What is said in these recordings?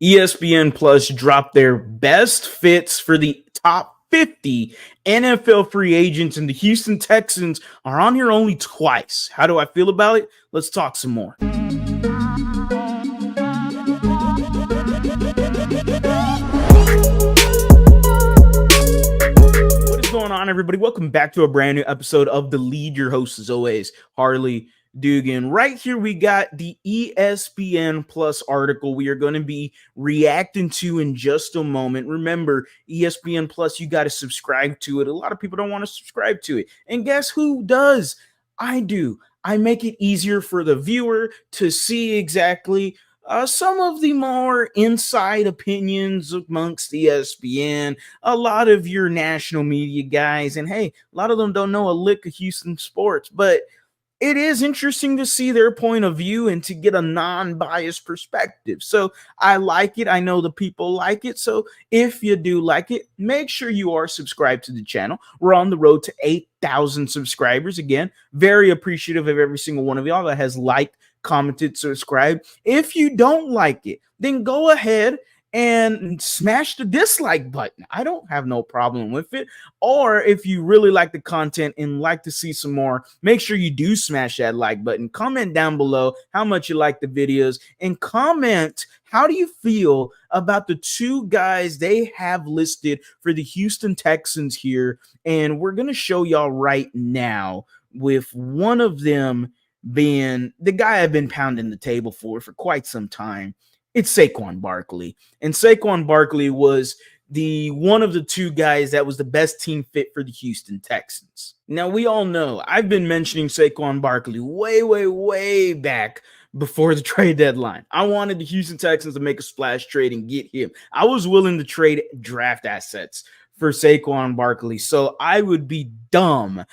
ESPN Plus dropped their best fits for the top 50 NFL free agents, and the Houston Texans are on here only twice. How do I feel about it? Let's talk some more. What is going on, everybody? Welcome back to a brand new episode of TheLead. Your host, as always, Harley Dugan. Right here, we got the ESPN Plus article we are going to be reacting to in just a moment. Remember, ESPN Plus, you got to subscribe to it. A lot of people don't want to subscribe to it. And guess who does? I do. I make it easier for the viewer to see exactly some of the more inside opinions amongst ESPN, a lot of your national media guys, and hey, a lot of them don't know a lick of Houston sports, but it is interesting to see their point of view and to get a non-biased perspective. So I like it. I know the people like it. So if you do like it, make sure you are subscribed to the channel. We're on the road to 8,000 subscribers. Again, very appreciative of every single one of y'all that has liked, commented, subscribed. If you don't like it, then go ahead and smash the dislike button. I don't have no problem with it. Or if you really like the content and like to see some more, make sure you do smash that like button. Comment down below how much you like the videos, and comment how do you feel about the two guys they have listed for the Houston Texans here. And we're going to show y'all right now, with one of them being the guy I've been pounding the table for quite some time. It's Saquon Barkley. And Saquon Barkley was the one of the two guys that was the best team fit for the Houston Texans. Now, we all know I've been mentioning Saquon Barkley way back before the trade deadline. I wanted the Houston Texans to make a splash trade and get him. I was willing to trade draft assets for Saquon Barkley. So I would be dumb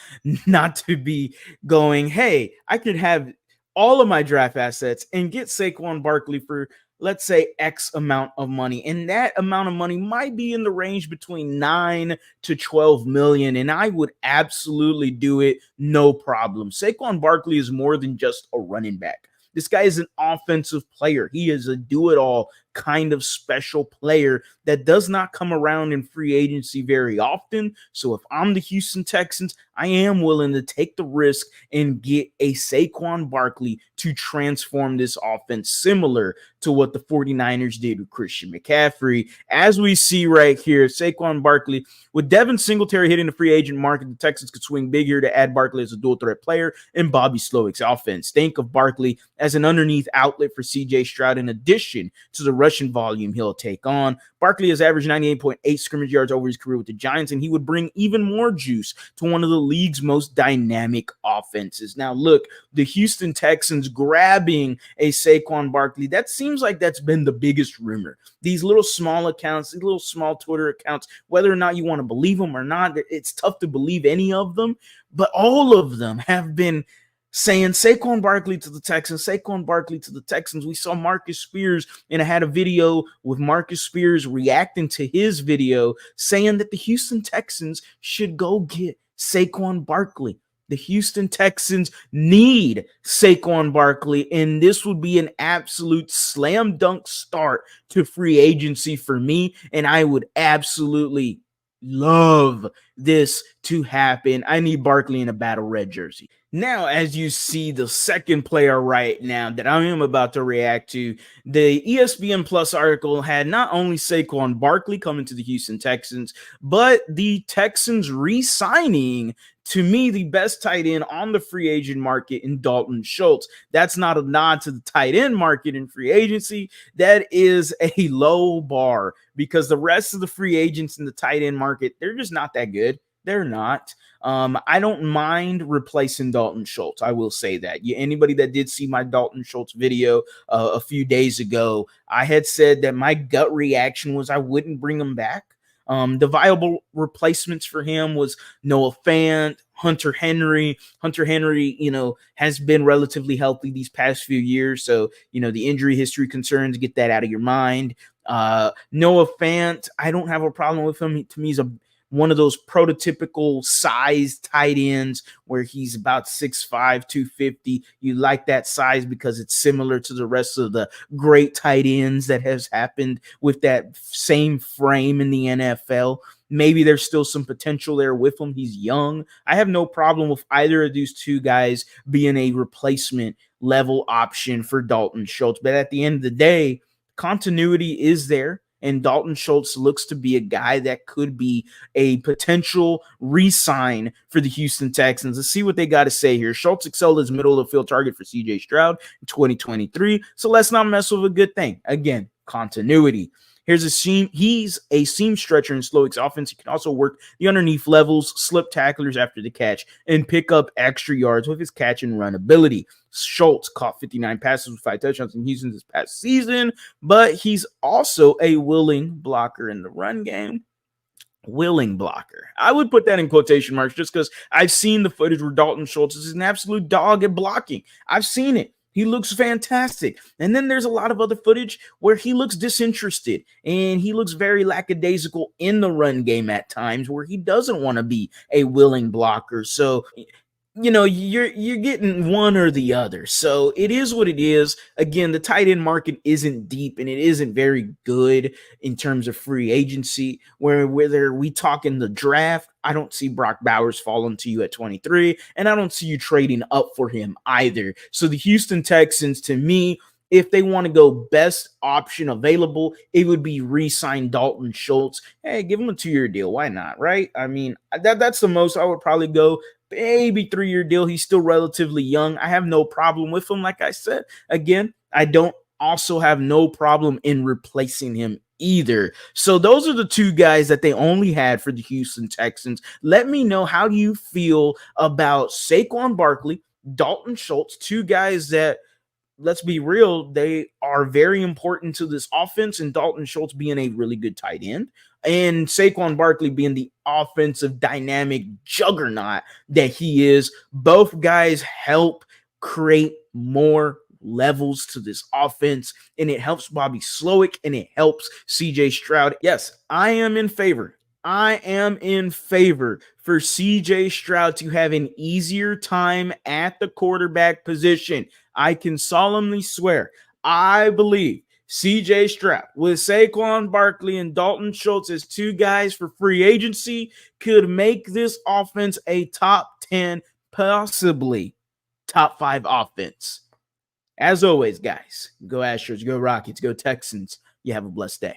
not to be going, hey, I could have all of my draft assets and get Saquon Barkley for, let's say, X amount of money. And that amount of money might be in the range between 9 to 12 million. And I would absolutely do it. No problem. Saquon Barkley is more than just a running back. This guy is an offensive player. He is a do-it-all kind of special player that does not come around in free agency very often. So if I'm the Houston Texans, I am willing to take the risk and get a Saquon Barkley to transform this offense, similar to what the 49ers did with Christian McCaffrey. As we see right here, Saquon Barkley, with Devin Singletary hitting the free agent market, the Texans could swing big here to add Barkley as a dual threat player in Bobby Slowick's offense. Think of Barkley as an underneath outlet for CJ Stroud, in addition to the rushing volume he'll take on. Barkley has averaged 98.8 scrimmage yards over his career with the Giants, and he would bring even more juice to one of the league's most dynamic offenses. Now, look, the Houston Texans grabbing a Saquon Barkley, that seems like that's been the biggest rumor. These little small accounts, these little small Twitter accounts, whether or not you want to believe them or not, it's tough to believe any of them, but all of them have been saying Saquon Barkley to the Texans, Saquon Barkley to the Texans. We saw Marcus Spears, and I had a video with Marcus Spears reacting to his video saying that the Houston Texans should go get Saquon Barkley. The Houston Texans need Saquon Barkley, and this would be an absolute slam dunk start to free agency for me, and I would absolutely love this to happen. I need Barkley in a battle red jersey. Now, as you see, the second player right now that I am about to react to, the ESPN Plus article had not only Saquon Barkley coming to the Houston Texans, but the Texans re-signing, to me, the best tight end on the free agent market in Dalton Schultz. That's not a nod to the tight end market in free agency. That is a low bar, because the rest of the free agents in the tight end market, they're just not that good. They're not. I don't mind replacing Dalton Schultz. I will say that. Anybody that did see my Dalton Schultz video a few days ago, I had said that my gut reaction was I wouldn't bring him back. The viable replacements for him was Noah Fant, Hunter Henry. Hunter Henry, has been relatively healthy these past few years. So, the injury history concerns, get that out of your mind. Noah Fant, I don't have a problem with him. To me, he's a one of those prototypical size tight ends where he's about 6'5", 250. You like that size because it's similar to the rest of the great tight ends that has happened with that same frame in the NFL. Maybe there's still some potential there with him. He's young. I have no problem with either of these two guys being a replacement level option for Dalton Schultz. But at the end of the day, continuity is there. And Dalton Schultz looks to be a guy that could be a potential resign for the Houston Texans. Let's see what they got to say here. Schultz excelled as middle of the field target for CJ Stroud in 2023. So let's not mess with a good thing. Again, continuity. Here's a seam. He's a seam stretcher in Slowick's offense. He can also work the underneath levels, slip tacklers after the catch, and pick up extra yards with his catch and run ability. Schultz caught 59 passes with 5 touchdowns in Houston this past season, but he's also a willing blocker in the run game. Willing blocker. I would put that in quotation marks just because I've seen the footage where Dalton Schultz is an absolute dog at blocking. I've seen it. He looks fantastic. And then there's a lot of other footage where he looks disinterested and he looks very lackadaisical in the run game at times where he doesn't want to be a willing blocker. So, you know, you're getting one or the other. So it is what it is. Again, the tight end market isn't deep and it isn't very good in terms of free agency. Whether we talk in the draft, I don't see Brock Bowers falling to you at 23, and I don't see you trading up for him either. So the Houston Texans, to me, if they want to go best option available, it would be re-sign Dalton Schultz. Hey, give him a 2-year deal. Why not, right? I mean, that's the most I would probably go. Maybe 3-year deal. He's still relatively young. I have no problem with him. Like I said, again, I don't also have no problem in replacing him either. So those are the two guys that they only had for the Houston Texans. Let me know, how do you feel about Saquon Barkley, Dalton Schultz, two guys that, let's be real, they are very important to this offense, and Dalton Schultz being a really good tight end, and Saquon Barkley being the offensive dynamic juggernaut that he is. Both guys help create more levels to this offense, and it helps Bobby Slowick and it helps CJ Stroud. Yes, I am in favor for CJ Stroud to have an easier time at the quarterback position. I can solemnly swear, I believe CJ Stroud with Saquon Barkley and Dalton Schultz as two guys for free agency could make this offense a top 10, possibly top 5 offense. As always, guys, go Astros, go Rockets, go Texans. You have a blessed day.